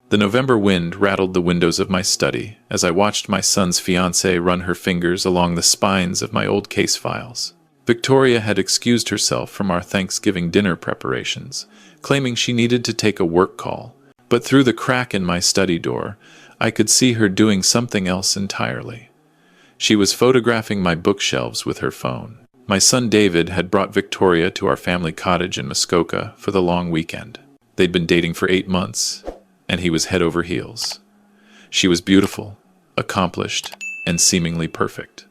The November wind rattled the windows of my study as I watched my son's fiancée run her fingers along the spines of my old case files. Victoria had excused herself from our Thanksgiving dinner preparations, claiming she needed to take a work call. But through the crack in my study door, I could see her doing something else entirely. She was photographing my bookshelves with her phone. My son David had brought Victoria to our family cottage in Muskoka for the long weekend. They'd been dating for 8 months, and he was head over heels. She was beautiful, accomplished, and seemingly perfect.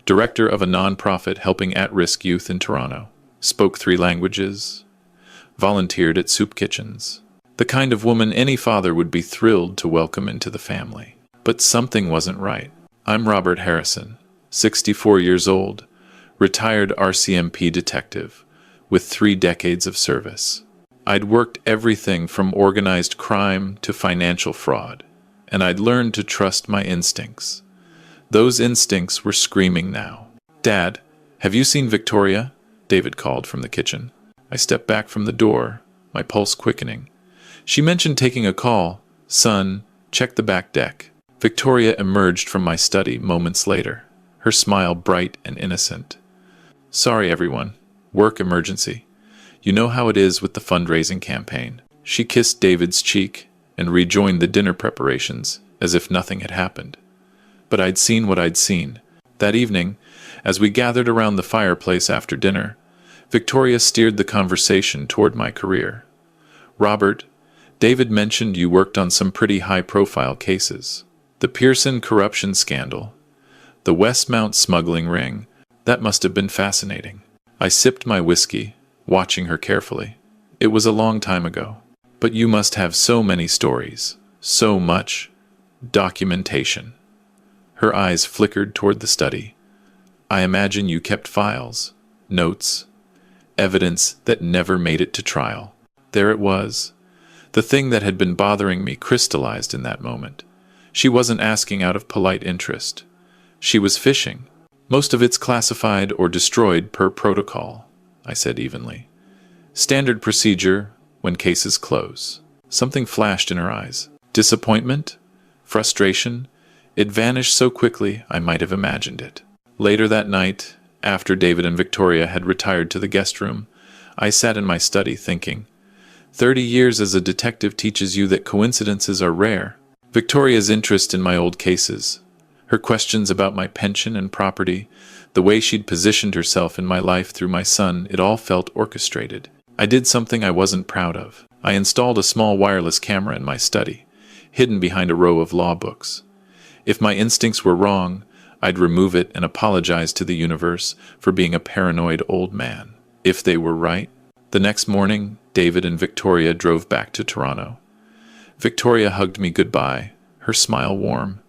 Director of a nonprofit helping at-risk youth in Toronto, spoke 3 languages, volunteered at soup kitchens. The kind of woman any father would be thrilled to welcome into the family. But something wasn't right. I'm Robert Harrison, 64 years old, retired RCMP detective, with 3 decades of service. I'd worked everything from organized crime to financial fraud, and I'd learned to trust my instincts. Those instincts were screaming now. "Dad, have you seen Victoria?" David called from the kitchen. I stepped back from the door, my pulse quickening. "She mentioned taking a call. Son, check the back deck." Victoria emerged from my study moments later, her smile bright and innocent. "Sorry, everyone. Work emergency. You know how it is with the fundraising campaign." She kissed David's cheek and rejoined the dinner preparations as if nothing had happened. But I'd seen what I'd seen. That evening, as we gathered around the fireplace after dinner, Victoria steered the conversation toward my career. "Robert, David mentioned you worked on some pretty high-profile cases. The Pearson corruption scandal, the Westmount smuggling ring. That must have been fascinating." I sipped my whiskey, watching her carefully. "It was a long time ago. But you must have so many stories, so much documentation." Her eyes flickered toward the study. "I imagine you kept files, notes, evidence that never made it to trial." There it was. The thing that had been bothering me crystallized in that moment. She wasn't asking out of polite interest. She was fishing. "Most of it's classified or destroyed per protocol," I said evenly. "Standard procedure when cases close." Something flashed in her eyes. Disappointment? Frustration? It vanished so quickly I might have imagined it. Later that night, after David and Victoria had retired to the guest room, I sat in my study thinking, 30 years as a detective teaches you that coincidences are rare. Victoria's interest in my old cases, her questions about my pension and property, the way she'd positioned herself in my life through my son, it all felt orchestrated. I did something I wasn't proud of. I installed a small wireless camera in my study, hidden behind a row of law books. If my instincts were wrong, I'd remove it and apologize to the universe for being a paranoid old man. If they were right, the next morning, David and Victoria drove back to Toronto. Victoria hugged me goodbye, her smile warm.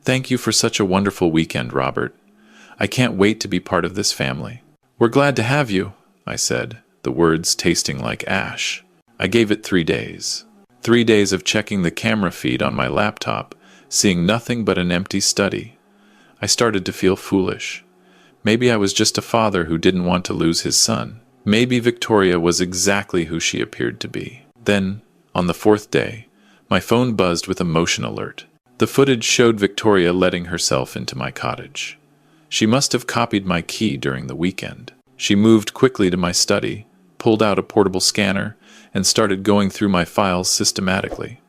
"Thank you for such a wonderful weekend, Robert. I can't wait to be part of this family." "We're glad to have you," I said, the words tasting like ash. I gave it 3 days. 3 days of checking the camera feed on my laptop, seeing nothing but an empty study. I started to feel foolish. Maybe I was just a father who didn't want to lose his son. Maybe Victoria was exactly who she appeared to be. Then, on the 4th day, my phone buzzed with a motion alert. The footage showed Victoria letting herself into my cottage. She must have copied my key during the weekend. She moved quickly to my study, pulled out a portable scanner, and started going through my files systematically.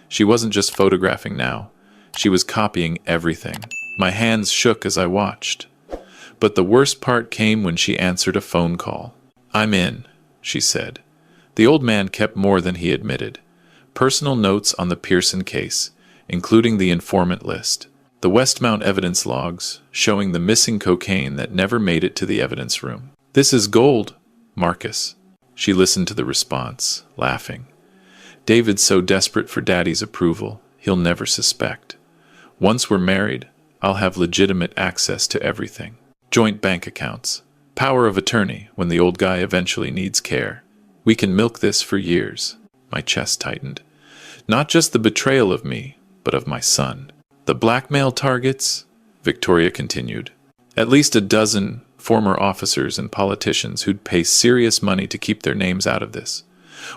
She wasn't just photographing now. She was copying everything. My hands shook as I watched. But the worst part came when she answered a phone call. "I'm in," she said. The old man kept more than he admitted. Personal notes on the Pearson case, including the informant list. The Westmount evidence logs, showing the missing cocaine that never made it to the evidence room. "This is gold, Marcus." She listened to the response, laughing. "David's so desperate for Daddy's approval, he'll never suspect. Once we're married, I'll have legitimate access to everything. Joint bank accounts, power of attorney when the old guy eventually needs care. We can milk this for years." My chest tightened. Not just the betrayal of me, but of my son. "The blackmail targets," Victoria continued. "At least a dozen former officers and politicians who'd pay serious money to keep their names out of this.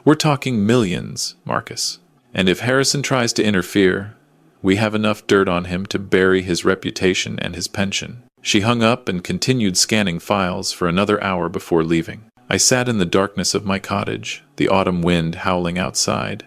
We're talking millions, Marcus. And if Harrison tries to interfere, we have enough dirt on him to bury his reputation and his pension." She hung up and continued scanning files for another hour before leaving. I sat in the darkness of my cottage, the autumn wind howling outside,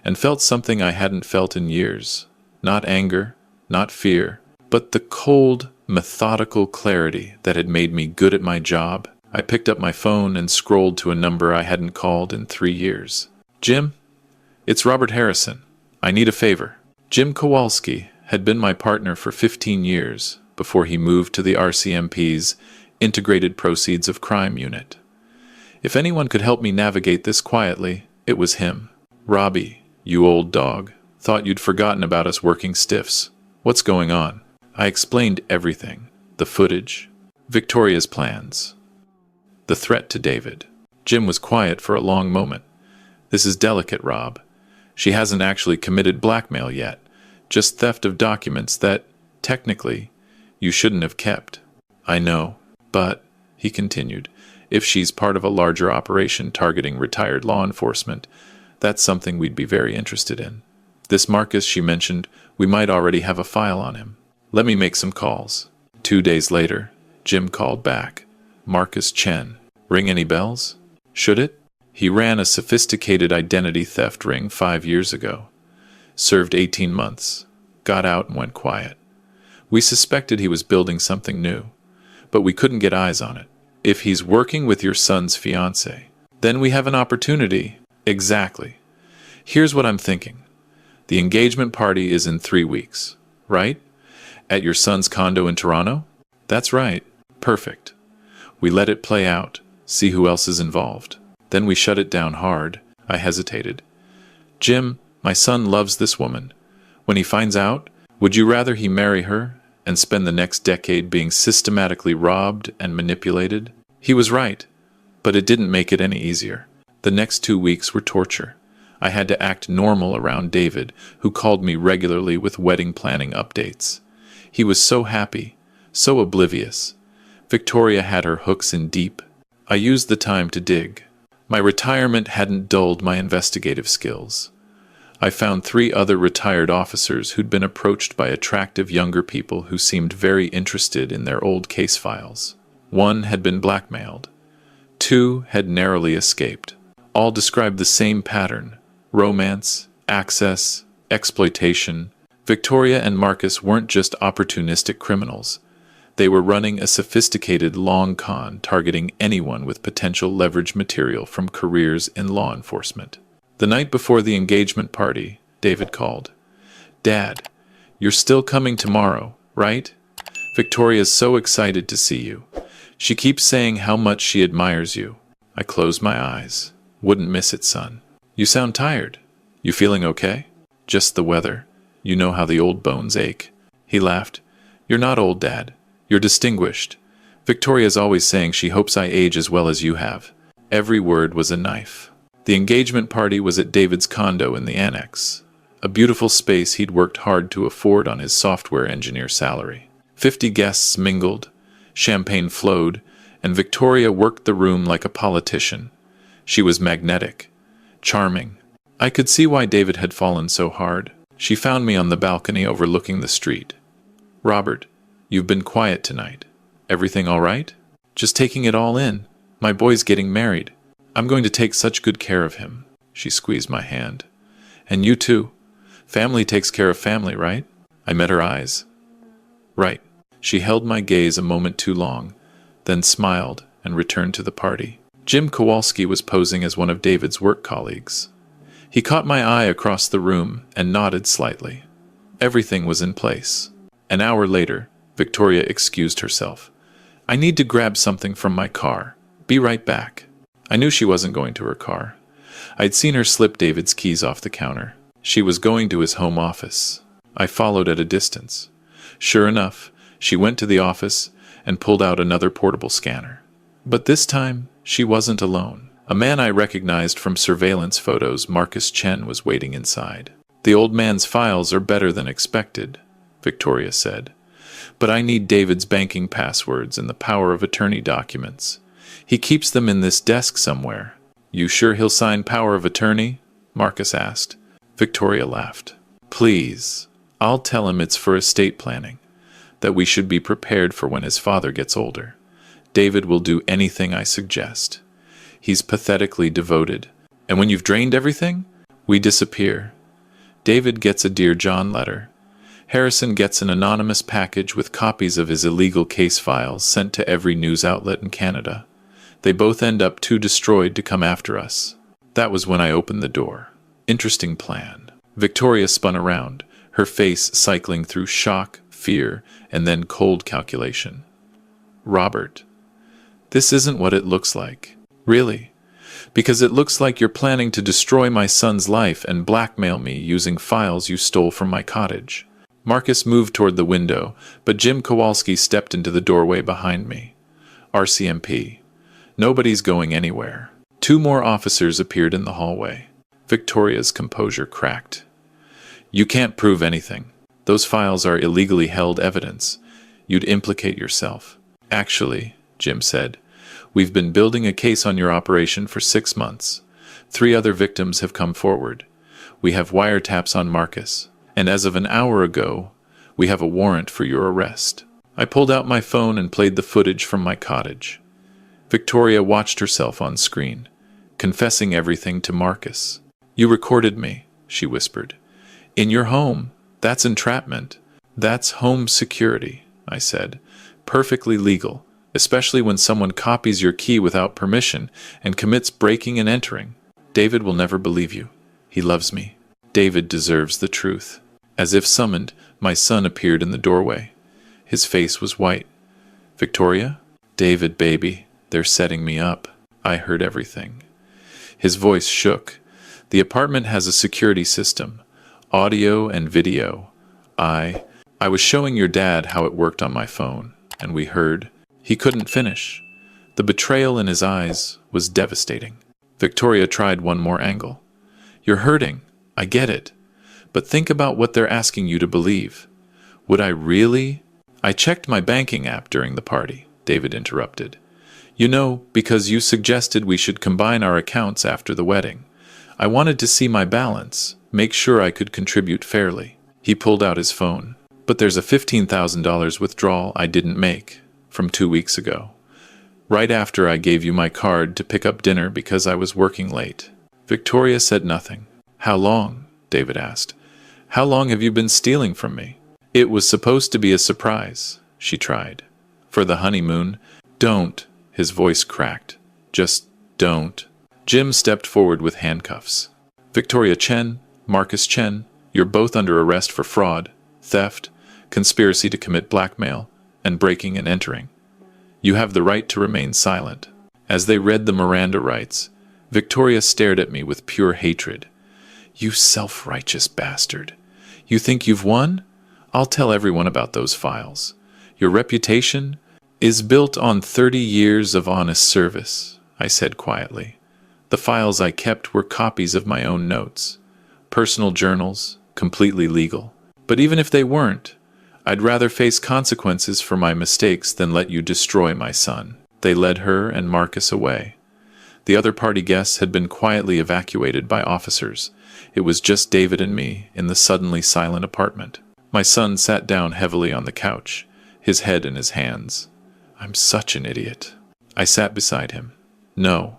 and felt something I hadn't felt in years. Not anger, not fear, but the cold, methodical clarity that had made me good at my job. I picked up my phone and scrolled to a number I hadn't called in 3 years. "Jim, it's Robert Harrison. I need a favor." Jim Kowalski had been my partner for 15 years before he moved to the RCMP's Integrated Proceeds of Crime Unit. If anyone could help me navigate this quietly, it was him. "Robbie, you old dog. Thought you'd forgotten about us working stiffs. What's going on?" I explained everything. The footage, Victoria's plans, the threat to David. Jim was quiet for a long moment. "This is delicate, Rob. She hasn't actually committed blackmail yet, just theft of documents that, technically, you shouldn't have kept." "I know, but," he continued, "if she's part of a larger operation targeting retired law enforcement, that's something we'd be very interested in. This Marcus she mentioned, we might already have a file on him. Let me make some calls." 2 days later, Jim called back. "Marcus Chen. Ring any bells?" "Should it?" "He ran a sophisticated identity theft ring 5 years ago. Served 18 months. Got out and went quiet. We suspected he was building something new, but we couldn't get eyes on it. If he's working with your son's fiancée, then we have an opportunity." "Exactly. Here's what I'm thinking. The engagement party is in 3 weeks, right? At your son's condo in Toronto?" "That's right." "Perfect. We let it play out, see who else is involved. Then we shut it down hard." I hesitated. "Jim, my son loves this woman. When he finds out, would you rather he marry her and spend the next decade being systematically robbed and manipulated?" He was right, but it didn't make it any easier. The next 2 weeks were torture. I had to act normal around David, who called me regularly with wedding planning updates. He was so happy, so oblivious. Victoria had her hooks in deep. I used the time to dig. My retirement hadn't dulled my investigative skills. I found 3 other retired officers who'd been approached by attractive younger people who seemed very interested in their old case files. 1 had been blackmailed. 2 had narrowly escaped. All described the same pattern: romance, access, exploitation. Victoria and Marcus weren't just opportunistic criminals. They were running a sophisticated long con targeting anyone with potential leverage material from careers in law enforcement. The night before the engagement party, David called. "Dad, you're still coming tomorrow, right? Victoria's so excited to see you. She keeps saying how much she admires you." I closed my eyes. "Wouldn't miss it, son." "You sound tired. You feeling okay?" "Just the weather. You know how the old bones ache." He laughed. "You're not old, Dad. You're distinguished. Victoria's always saying she hopes I age as well as you have." Every word was a knife. The engagement party was at David's condo in the annex, a beautiful space he'd worked hard to afford on his software engineer salary. 50 guests mingled, champagne flowed, and Victoria worked the room like a politician. She was magnetic, charming. I could see why David had fallen so hard. She found me on the balcony overlooking the street. "Robert, you've been quiet tonight. Everything all right?" "Just taking it all in. My boy's getting married. I'm going to take such good care of him." She squeezed my hand. "And you too. Family takes care of family, right?" I met her eyes. "Right." She held my gaze a moment too long, then smiled and returned to the party. Jim Kowalski was posing as one of David's work colleagues. He caught my eye across the room and nodded slightly. Everything was in place. An hour later, Victoria excused herself. "I need to grab something from my car. Be right back." I knew she wasn't going to her car. I'd seen her slip David's keys off the counter. She was going to his home office. I followed at a distance. Sure enough, she went to the office and pulled out another portable scanner. But this time, she wasn't alone. A man I recognized from surveillance photos, Marcus Chen, was waiting inside. "The old man's files are better than expected," Victoria said. "But I need David's banking passwords and the power of attorney documents. He keeps them in this desk somewhere." "You sure he'll sign power of attorney?" Marcus asked. Victoria laughed. Please, I'll tell him it's for estate planning, that we should be prepared for when his father gets older. David will do anything I suggest. He's pathetically devoted. And when you've drained everything, we disappear. David gets a Dear John letter. Harrison gets an anonymous package with copies of his illegal case files sent to every news outlet in Canada. They both end up too destroyed to come after us. That was when I opened the door. Interesting plan. Victoria spun around, her face cycling through shock, fear, and then cold calculation. Robert, this isn't what it looks like. Really. Because it looks like you're planning to destroy my son's life and blackmail me using files you stole from my cottage. Marcus moved toward the window, but Jim Kowalski stepped into the doorway behind me. RCMP. Nobody's going anywhere. 2 more officers appeared in the hallway. Victoria's composure cracked. You can't prove anything. Those files are illegally held evidence. You'd implicate yourself. Actually, Jim said, we've been building a case on your operation for 6 months. 3 other victims have come forward. We have wiretaps on Marcus. And as of an hour ago, we have a warrant for your arrest. I pulled out my phone and played the footage from my cottage. Victoria watched herself on screen, confessing everything to Marcus. You recorded me, she whispered. In your home. That's entrapment. That's home security, I said. Perfectly legal, especially when someone copies your key without permission and commits breaking and entering. David will never believe you. He loves me. David deserves the truth. As if summoned, my son appeared in the doorway. His face was white. Victoria? David, baby, they're setting me up. I heard everything. His voice shook. The apartment has a security system, audio and video. I was showing your dad how it worked on my phone, and we heard. He couldn't finish. The betrayal in his eyes was devastating. Victoria tried one more angle. You're hurting. I get it. But think about what they're asking you to believe. Would I really? I checked my banking app during the party, David interrupted. You know, because you suggested we should combine our accounts after the wedding. I wanted to see my balance, make sure I could contribute fairly. He pulled out his phone. But there's a $15,000 withdrawal I didn't make, from 2 weeks ago. Right after I gave you my card to pick up dinner because I was working late. Victoria said nothing. How long? David asked. How long have you been stealing from me? It was supposed to be a surprise, she tried. For the honeymoon. Don't. His voice cracked. Just don't. Jim stepped forward with handcuffs. Victoria Chen, Marcus Chen, you're both under arrest for fraud, theft, conspiracy to commit blackmail, and breaking and entering. You have the right to remain silent. As they read the Miranda rights, Victoria stared at me with pure hatred. You self-righteous bastard. You think you've won? I'll tell everyone about those files. Your reputation is built on 30 years of honest service, I said quietly. The files I kept were copies of my own notes. Personal journals, completely legal. But even if they weren't, I'd rather face consequences for my mistakes than let you destroy my son. They led her and Marcus away. The other party guests had been quietly evacuated by officers. It was just David and me in the suddenly silent apartment. My son sat down heavily on the couch, his head in his hands. I'm such an idiot. I sat beside him. No.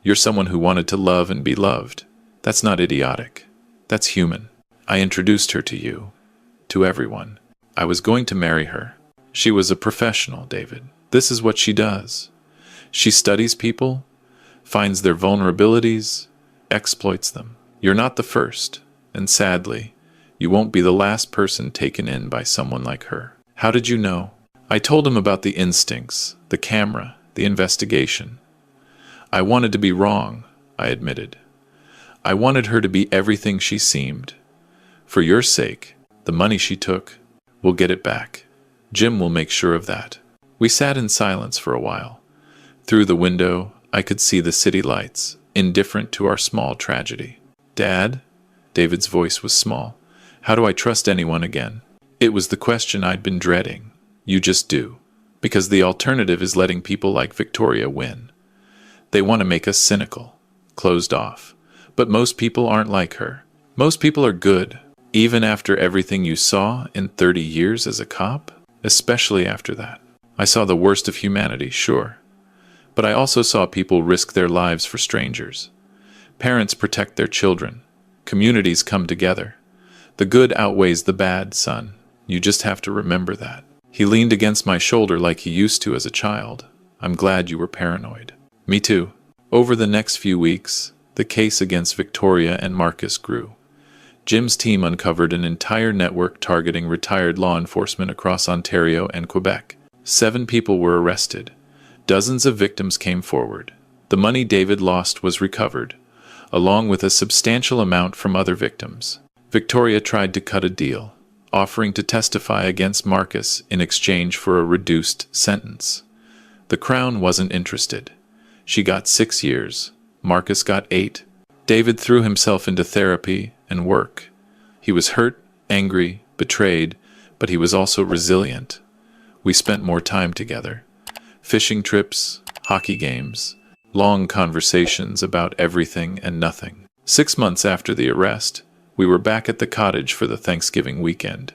You're someone who wanted to love and be loved. That's not idiotic. That's human. I introduced her to you. To everyone. I was going to marry her. She was a professional, David. This is what she does. She studies people, finds their vulnerabilities, exploits them. You're not the first, and sadly, you won't be the last person taken in by someone like her. How did you know? I told him about the instincts, the camera, the investigation. I wanted to be wrong, I admitted. I wanted her to be everything she seemed. For your sake, the money she took, we'll get it back. Jim will make sure of that. We sat in silence for a while. Through the window, I could see the city lights, indifferent to our small tragedy. Dad? David's voice was small. How do I trust anyone again? It was the question I'd been dreading. You just do. Because the alternative is letting people like Victoria win. They want to make us cynical, closed off. But most people aren't like her. Most people are good, even after everything you saw in 30 years as a cop, especially after that. I saw the worst of humanity, sure. But I also saw people risk their lives for strangers. Parents protect their children. Communities come together. The good outweighs the bad, son. You just have to remember that. He leaned against my shoulder like he used to as a child. I'm glad you were paranoid. Me too. Over the next few weeks, the case against Victoria and Marcus grew. Jim's team uncovered an entire network targeting retired law enforcement across Ontario and Quebec. 7 people were arrested. Dozens of victims came forward. The money David lost was recovered, along with a substantial amount from other victims. Victoria tried to cut a deal, offering to testify against Marcus in exchange for a reduced sentence. The Crown wasn't interested. She got 6 years. Marcus got 8. David threw himself into therapy and work. He was hurt, angry, betrayed, but he was also resilient. We spent more time together. Fishing trips, hockey games, long conversations about everything and nothing. 6 months after the arrest, we were back at the cottage for the Thanksgiving weekend.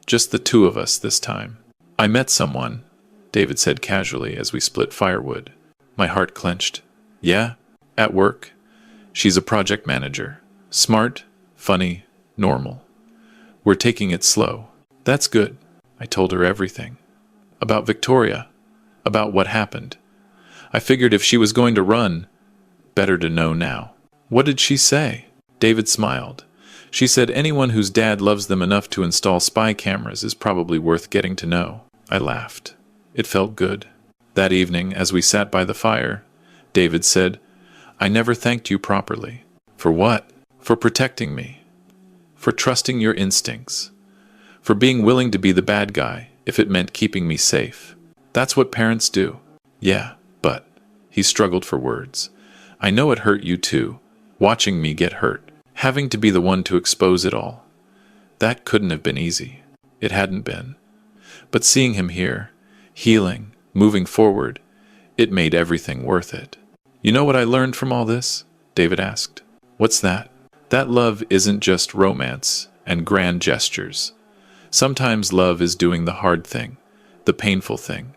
Just the 2 of us this time. I met someone, David said casually as we split firewood. My heart clenched. Yeah? At work? She's a project manager. Smart, funny, normal. We're taking it slow. That's good. I told her everything. About Victoria. About what happened. I figured if she was going to run, better to know now. What did she say? David smiled. She said anyone whose dad loves them enough to install spy cameras is probably worth getting to know. I laughed. It felt good. That evening, as we sat by the fire, David said, I never thanked you properly. For what? For protecting me. For trusting your instincts. For being willing to be the bad guy if it meant keeping me safe. That's what parents do. Yeah, but... He struggled for words. I know it hurt you too, watching me get hurt, having to be the one to expose it all. That couldn't have been easy. It hadn't been. But seeing him here, healing, moving forward, it made everything worth it. You know what I learned from all this? David asked. What's that? That love isn't just romance and grand gestures. Sometimes love is doing the hard thing, the painful thing,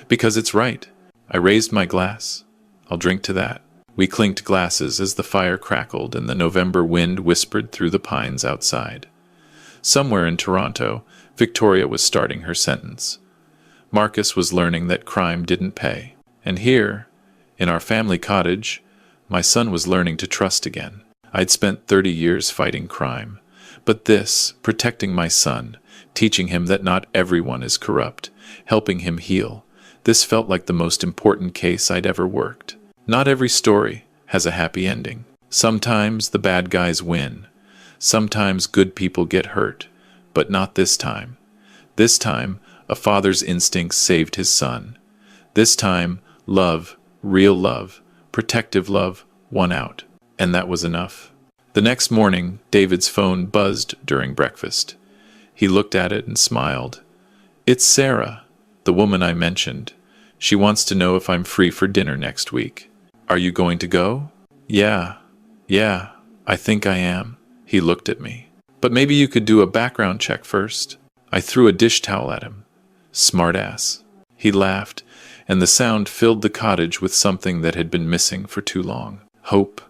because it's right. I raised my glass. I'll drink to that. We clinked glasses as the fire crackled and the November wind whispered through the pines outside. Somewhere in Toronto, Victoria was starting her sentence. Marcus was learning that crime didn't pay. And here, in our family cottage, my son was learning to trust again. I'd spent 30 years fighting crime. But this, protecting my son, teaching him that not everyone is corrupt, helping him heal, this felt like the most important case I'd ever worked. Not every story has a happy ending. Sometimes the bad guys win. Sometimes good people get hurt. But not this time. This time, a father's instincts saved his son. This time, love, real love, protective love, won out. And that was enough. The next morning, David's phone buzzed during breakfast. He looked at it and smiled. It's Sarah, the woman I mentioned. She wants to know if I'm free for dinner next week. Are you going to go? Yeah, I think I am. He looked at me. But maybe you could do a background check first. I threw a dish towel at him. Smart ass. He laughed, and the sound filled the cottage with something that had been missing for too long. Hope.